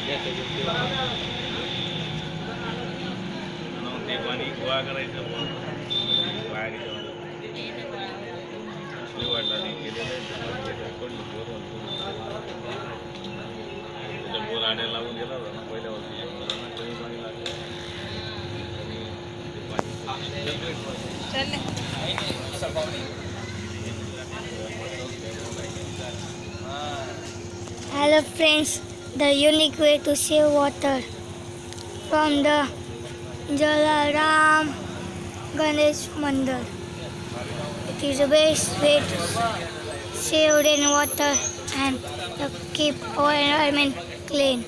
ते पाणी गोळा करायचं बाहेर वाढला नाही केलेलं पडलं बोर आणायला लावून गेला होता ना पहिल्या वर्षी कमी पाणी लागलं Hello friends, the unique way to save water from the Jalaram Ganesh Mandir. It is the best way to save rainwater and to keep our environment clean.